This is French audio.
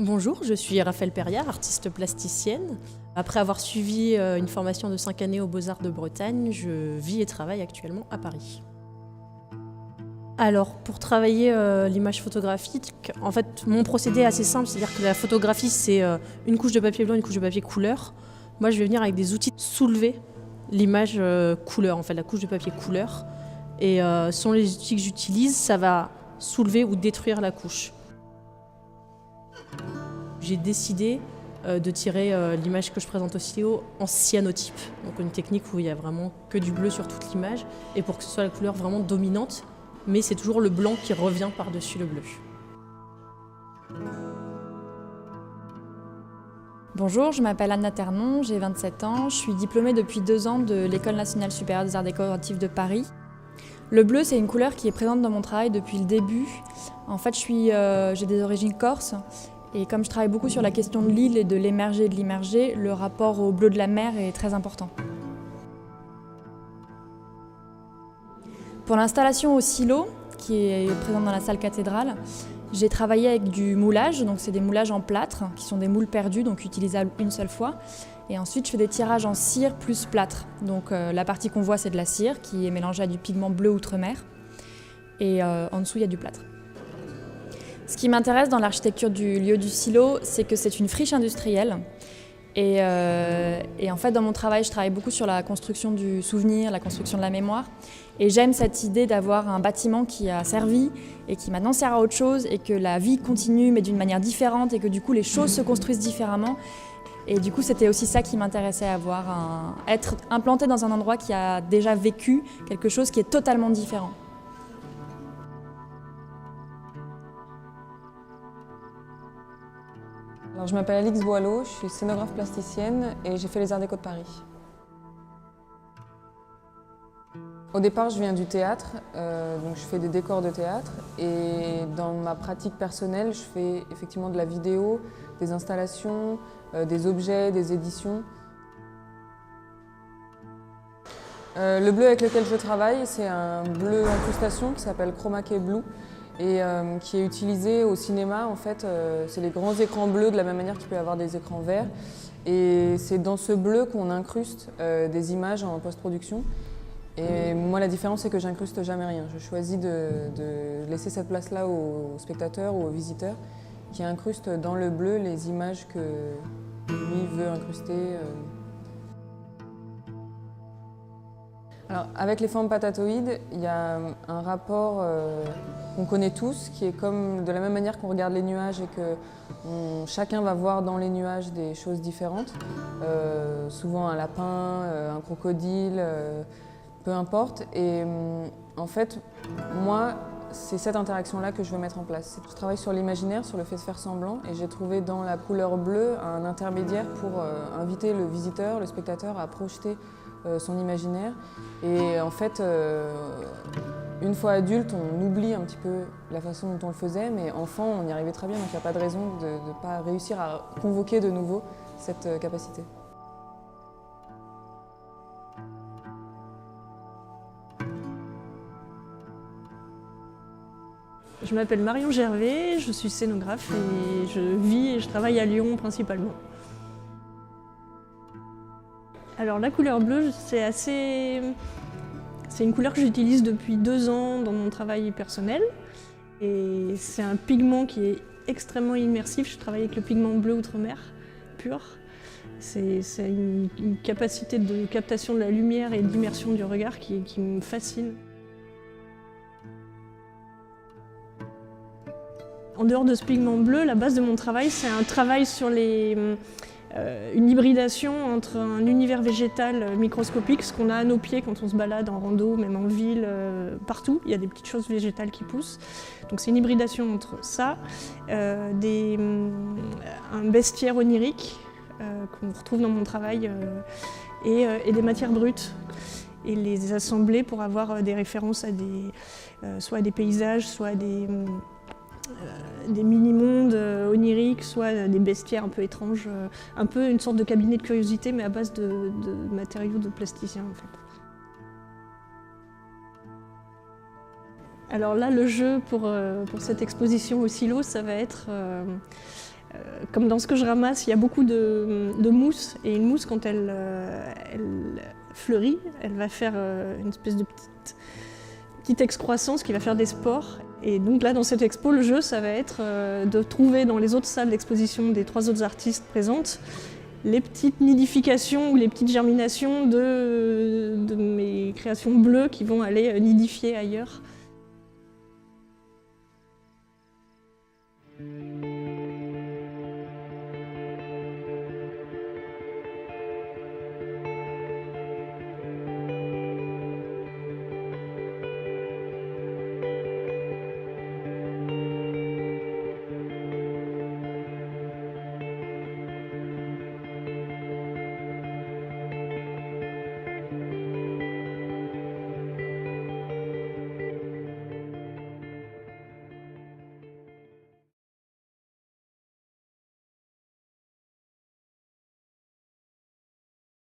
Bonjour, je suis Raphaël Perriard, artiste plasticienne. Après avoir suivi une formation de 5 années aux Beaux-Arts de Bretagne, je vis et travaille actuellement à Paris. Alors, pour travailler l'image photographique, en fait, mon procédé est assez simple, c'est-à-dire que la photographie, c'est une couche de papier blanc, une couche de papier couleur. Moi, je vais venir avec des outils soulever l'image couleur, en fait, la couche de papier couleur. Et selon les outils que j'utilise, ça va soulever ou détruire la couche. J'ai décidé de tirer l'image que je présente au stylo en cyanotype, donc une technique où il n'y a vraiment que du bleu sur toute l'image, et pour que ce soit la couleur vraiment dominante, mais c'est toujours le blanc qui revient par-dessus le bleu. Bonjour, je m'appelle Anna Ternon, j'ai 27 ans, je suis diplômée depuis 2 ans de l'École nationale supérieure des arts décoratifs de Paris. Le bleu, c'est une couleur qui est présente dans mon travail depuis le début. En fait, j'ai des origines corses. Et comme je travaille beaucoup sur la question de l'île et de l'émergé et de l'immergé, le rapport au bleu de la mer est très important. Pour l'installation au silo, qui est présente dans la salle cathédrale, j'ai travaillé avec du moulage, donc c'est des moulages en plâtre, qui sont des moules perdus, donc utilisables une seule fois. Et ensuite, je fais des tirages en cire plus plâtre. Donc la partie qu'on voit, c'est de la cire, qui est mélangée à du pigment bleu outre-mer. Et en dessous, il y a du plâtre. Ce qui m'intéresse dans l'architecture du lieu du silo, c'est que c'est une friche industrielle. Et en fait, dans mon travail, je travaille beaucoup sur la construction du souvenir, la construction de la mémoire. Et j'aime cette idée d'avoir un bâtiment qui a servi et qui maintenant sert à autre chose et que la vie continue mais d'une manière différente et que du coup les choses se construisent différemment. Et du coup, c'était aussi ça qui m'intéressait, être implanté dans un endroit qui a déjà vécu quelque chose qui est totalement différent. Alors, je m'appelle Alix Boileau, je suis scénographe plasticienne et j'ai fait les Arts Déco de Paris. Au départ, je viens du théâtre, donc je fais des décors de théâtre et dans ma pratique personnelle, je fais effectivement de la vidéo, des installations, des objets, des éditions. Le bleu avec lequel je travaille, c'est un bleu incrustation qui s'appelle Chroma Key Blue et qui est utilisé au cinéma. En fait, c'est les grands écrans bleus de la même manière qu'il peut y avoir des écrans verts. Et c'est dans ce bleu qu'on incruste des images en post-production. Et moi, la différence, c'est que j'incruste jamais rien. Je choisis de laisser cette place-là aux spectateurs ou aux visiteurs qui incrustent dans le bleu les images que lui veut incruster. Alors, avec les formes patatoïdes, il y a un rapport qu'on connaît tous, qui est comme de la même manière qu'on regarde les nuages et que chacun va voir dans les nuages des choses différentes. Souvent un lapin, un crocodile, peu importe. Et en fait, moi, c'est cette interaction-là que je veux mettre en place. Je travaille sur l'imaginaire, sur le fait de faire semblant, et j'ai trouvé dans la couleur bleue un intermédiaire pour inviter le visiteur, le spectateur à projeter son imaginaire. Et en fait, une fois adulte, on oublie un petit peu la façon dont on le faisait, mais enfant, on y arrivait très bien, donc il n'y a pas de raison de ne pas réussir à convoquer de nouveau cette capacité. Je m'appelle Marion Gervais, je suis scénographe et je vis et je travaille à Lyon principalement. Alors la couleur bleue, c'est une couleur que j'utilise depuis 2 ans dans mon travail personnel. Et c'est un pigment qui est extrêmement immersif. Je travaille avec le pigment bleu outre-mer pur. C'est une capacité de captation de la lumière et d'immersion du regard qui me fascine. En dehors de ce pigment bleu, la base de mon travail, c'est un travail sur une hybridation entre un univers végétal microscopique, ce qu'on a à nos pieds quand on se balade en rando, même en ville, partout. Il y a des petites choses végétales qui poussent. Donc c'est une hybridation entre ça, un bestiaire onirique qu'on retrouve dans mon travail et des matières brutes. Et les assembler pour avoir des références à soit à des paysages, soit à des mini-mondes oniriques, soit des bestiaires un peu étranges, un peu une sorte de cabinet de curiosité, mais à base de matériaux de plasticiens en fait. Alors là, le jeu pour cette exposition au silo, ça va être Comme dans ce que je ramasse, il y a beaucoup de mousse, et une mousse, quand elle fleurit, elle va faire une espèce de petite excroissance qui va faire des spores. Et donc là, dans cette expo, le jeu, ça va être de trouver dans les autres salles d'exposition des 3 autres artistes présentes les petites nidifications ou les petites germinations de mes créations bleues qui vont aller nidifier ailleurs.